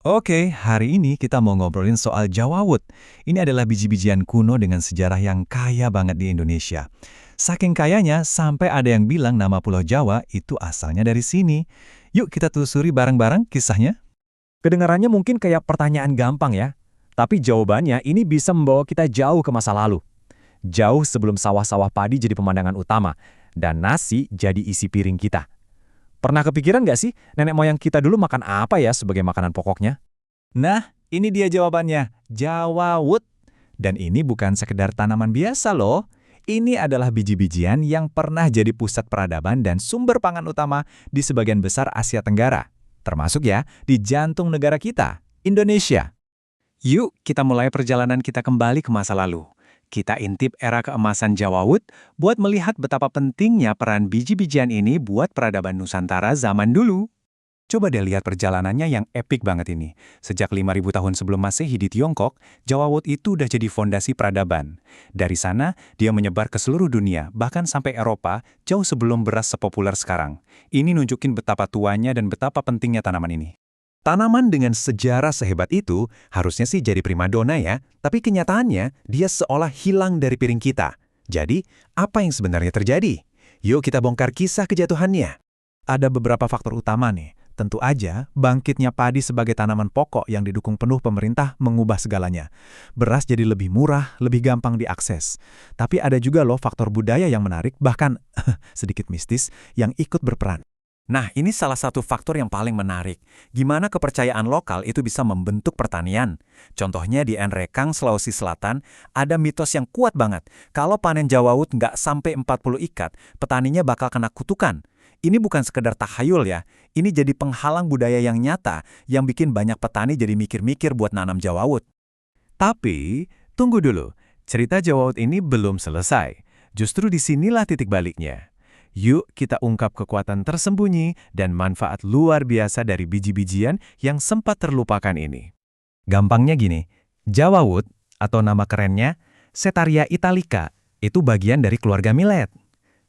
Oke, hari ini kita mau ngobrolin soal jawawut. Ini adalah biji-bijian kuno dengan sejarah yang kaya banget di Indonesia. Saking kayanya, sampai ada yang bilang nama Pulau Jawa itu asalnya dari sini. Yuk kita telusuri bareng-bareng kisahnya. Kedengarannya mungkin kayak pertanyaan gampang ya, tapi jawabannya ini bisa membawa kita jauh ke masa lalu. Jauh sebelum sawah-sawah padi jadi pemandangan utama, dan nasi jadi isi piring kita. Pernah kepikiran nggak sih, nenek moyang kita dulu makan apa ya sebagai makanan pokoknya? Nah, ini dia jawabannya, jawawut. Dan ini bukan sekedar tanaman biasa loh. Ini adalah biji-bijian yang pernah jadi pusat peradaban dan sumber pangan utama di sebagian besar Asia Tenggara. Termasuk ya, di jantung negara kita, Indonesia. Yuk, kita mulai perjalanan kita kembali ke masa lalu. Kita intip era keemasan Jawawut buat melihat betapa pentingnya peran biji-bijian ini buat peradaban Nusantara zaman dulu. Coba deh lihat perjalanannya yang epik banget ini. Sejak 5.000 tahun sebelum Masehi di Tiongkok, jawawut itu udah jadi fondasi peradaban. Dari sana, dia menyebar ke seluruh dunia, bahkan sampai Eropa, jauh sebelum beras sepopuler sekarang. Ini nunjukin betapa tuanya dan betapa pentingnya tanaman ini. Tanaman dengan sejarah sehebat itu harusnya sih jadi primadona ya, tapi kenyataannya dia seolah hilang dari piring kita. Jadi, apa yang sebenarnya terjadi? Yuk kita bongkar kisah kejatuhannya. Ada beberapa faktor utama nih. Tentu aja, bangkitnya padi sebagai tanaman pokok yang didukung penuh pemerintah mengubah segalanya. Beras jadi lebih murah, lebih gampang diakses. Tapi ada juga loh faktor budaya yang menarik, bahkan sedikit mistis, yang ikut berperan. Nah, ini salah satu faktor yang paling menarik. Gimana kepercayaan lokal itu bisa membentuk pertanian? Contohnya di Enrekang, Sulawesi Selatan, ada mitos yang kuat banget. Kalau panen jawawut nggak sampai 40 ikat, petaninya bakal kena kutukan. Ini bukan sekedar tahayul ya, ini jadi penghalang budaya yang nyata yang bikin banyak petani jadi mikir-mikir buat nanam jawawut. Tapi, tunggu dulu, cerita jawawut ini belum selesai. Justru disinilah titik baliknya. Yuk kita ungkap kekuatan tersembunyi dan manfaat luar biasa dari biji-bijian yang sempat terlupakan ini. Gampangnya gini, jawawut atau nama kerennya Setaria italica itu bagian dari keluarga millet.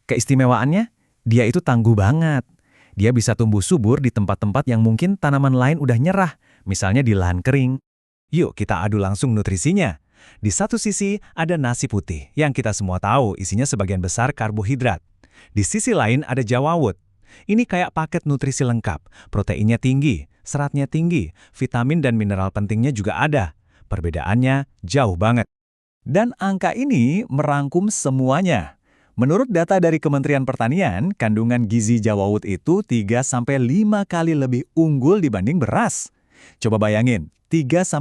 Keistimewaannya, dia itu tangguh banget. Dia bisa tumbuh subur di tempat-tempat yang mungkin tanaman lain udah nyerah, misalnya di lahan kering. Yuk kita adu langsung nutrisinya. Di satu sisi ada nasi putih yang kita semua tahu isinya sebagian besar karbohidrat. Di sisi lain ada jawawut. Ini kayak paket nutrisi lengkap, proteinnya tinggi, seratnya tinggi, vitamin dan mineral pentingnya juga ada. Perbedaannya jauh banget. Dan angka ini merangkum semuanya. Menurut data dari Kementerian Pertanian, kandungan gizi jawawut itu 3-5 kali lebih unggul dibanding beras. Coba bayangin, 3-5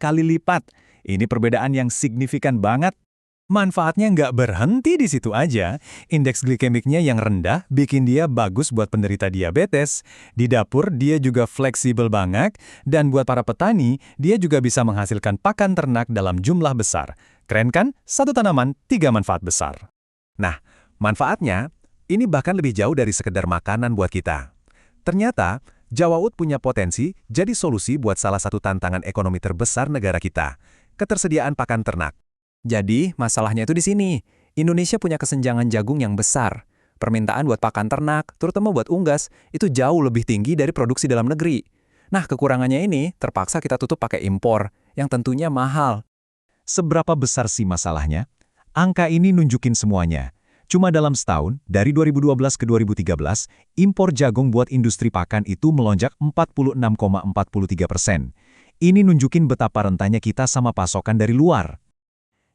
kali lipat. Ini perbedaan yang signifikan banget. Manfaatnya nggak berhenti di situ aja. Indeks glikemiknya yang rendah bikin dia bagus buat penderita diabetes. Di dapur dia juga fleksibel banget. Dan buat para petani, dia juga bisa menghasilkan pakan ternak dalam jumlah besar. Keren kan? Satu tanaman, 3 manfaat besar. Nah, manfaatnya ini bahkan lebih jauh dari sekedar makanan buat kita. Ternyata, jawawut punya potensi jadi solusi buat salah satu tantangan ekonomi terbesar negara kita, ketersediaan pakan ternak. Jadi, masalahnya itu di sini. Indonesia punya kesenjangan jagung yang besar. Permintaan buat pakan ternak, terutama buat unggas, itu jauh lebih tinggi dari produksi dalam negeri. Nah, kekurangannya ini terpaksa kita tutup pakai impor, yang tentunya mahal. Seberapa besar sih masalahnya? Angka ini nunjukin semuanya. Cuma dalam setahun, dari 2012 ke 2013, impor jagung buat industri pakan itu melonjak 46,43%. Ini nunjukin betapa rentannya kita sama pasokan dari luar.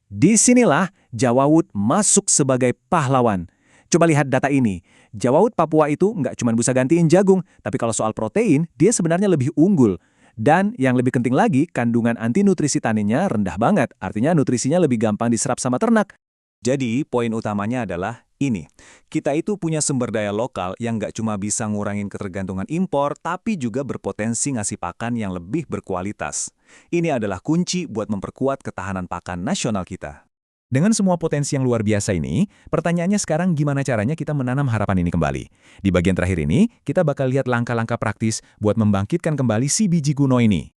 Disinilah jawawut masuk sebagai pahlawan. Coba lihat data ini. Jawawut Papua itu nggak cuma bisa gantiin jagung, tapi kalau soal protein, dia sebenarnya lebih unggul. Dan yang lebih penting lagi, kandungan antinutrisi taninya rendah banget. Artinya nutrisinya lebih gampang diserap sama ternak. Jadi, poin utamanya adalah ini. Kita itu punya sumber daya lokal yang nggak cuma bisa ngurangin ketergantungan impor, tapi juga berpotensi ngasih pakan yang lebih berkualitas. Ini adalah kunci buat memperkuat ketahanan pakan nasional kita. Dengan semua potensi yang luar biasa ini, pertanyaannya sekarang gimana caranya kita menanam harapan ini kembali? Di bagian terakhir ini, kita bakal lihat langkah-langkah praktis buat membangkitkan kembali si biji kuno ini.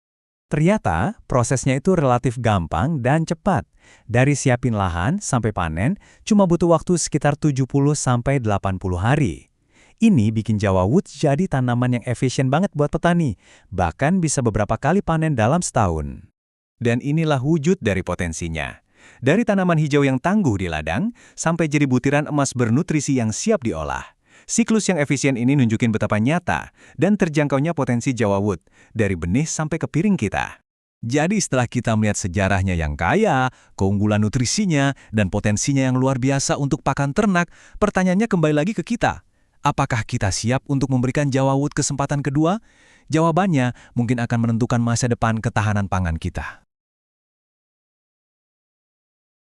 Ternyata, prosesnya itu relatif gampang dan cepat. Dari siapin lahan sampai panen, cuma butuh waktu sekitar 70-80 hari. Ini bikin Jawa Wood jadi tanaman yang efisien banget buat petani, bahkan bisa beberapa kali panen dalam setahun. Dan inilah wujud dari potensinya. Dari tanaman hijau yang tangguh di ladang, sampai jadi butiran emas bernutrisi yang siap diolah. Siklus yang efisien ini nunjukin betapa nyata dan terjangkaunya potensi Jawa Wood, dari benih sampai ke piring kita. Jadi setelah kita melihat sejarahnya yang kaya, keunggulan nutrisinya, dan potensinya yang luar biasa untuk pakan ternak, pertanyaannya kembali lagi ke kita. Apakah kita siap untuk memberikan Jawa Wood kesempatan kedua? Jawabannya mungkin akan menentukan masa depan ketahanan pangan kita.